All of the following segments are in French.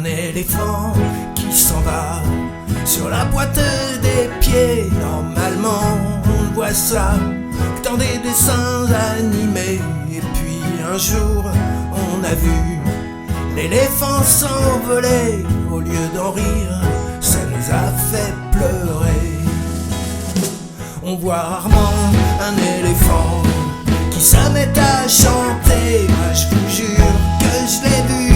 Un éléphant qui s'en va sur la boîte des pieds. Normalement on voit ça que dans des dessins animés. Et puis un jour on a vu l'éléphant s'envoler. Au lieu d'en rire, ça nous a fait pleurer. On voit rarement un éléphant qui se met à chanter. Moi je vous jure que je l'ai vu,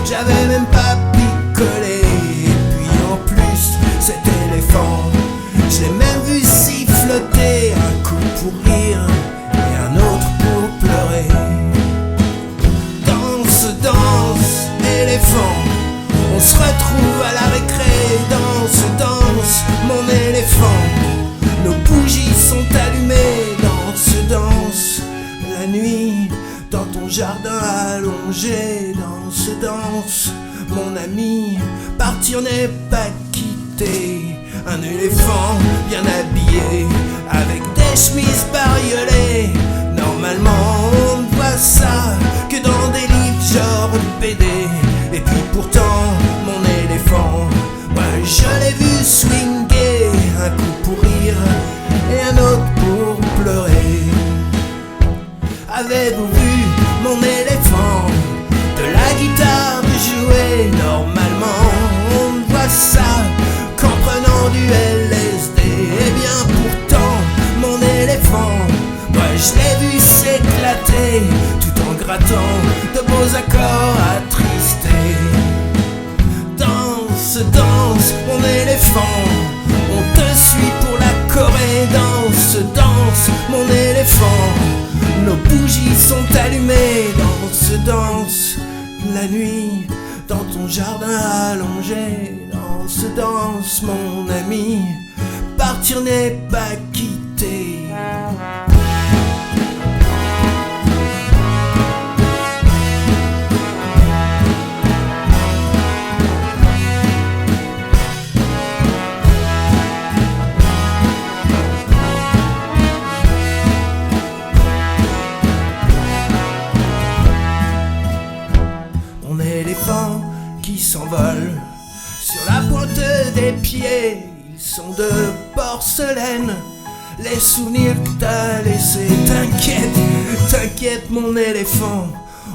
j'avais même pas picolé. Et puis en plus cet éléphant, je l'ai même vu siffloter. Un coup pour rire et un autre pour pleurer. Danse, danse, éléphant, on se retrouve à la récré. Danse, danse, mon éléphant, nos bougies sont allumées. Danse, danse, la nuit dans ton jardin allongé. Danse, danse, mon ami, partir n'est pas quitter. Un éléphant bien habillé avec des chemises bariolées. Normalement on ne voit ça que dans des livres genre BD. Et puis pourtant mon éléphant, moi je l'ai vu swinguer. Un coup pour rire et un autre pour pleurer. Avez-vous vu mon éléphant de la guitare jouer? Normalement on ne voit ça qu'en prenant du LSD. Et bien pourtant mon éléphant, moi je l'ai vu s'éclater tout en grattant de beaux accords attristés. Danse, danse, mon éléphant, on te suit pour la Corée. Danse, danse, mon éléphant, nos bougies sont allumées. Danse, danse, la nuit dans ton jardin allongé. Danse, danse, mon ami, partir n'est pas quitter. Mon éléphant qui s'envole sur la pointe des pieds. Ils sont de porcelaine, les souvenirs que t'as laissés. T'inquiète, t'inquiète mon éléphant,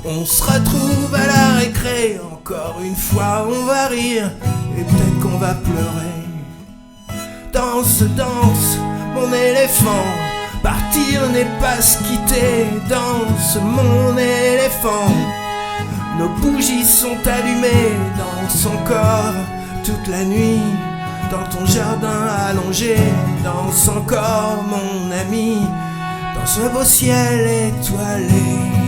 on se retrouve à la récré. Encore une fois on va rire et peut-être qu'on va pleurer. Danse, danse, mon éléphant, partir n'est pas se quitter. Danse, mon éléphant, nos bougies sont allumées. Danse encore toute la nuit dans ton jardin allongé. Danse encore mon ami, dans ce beau ciel étoilé.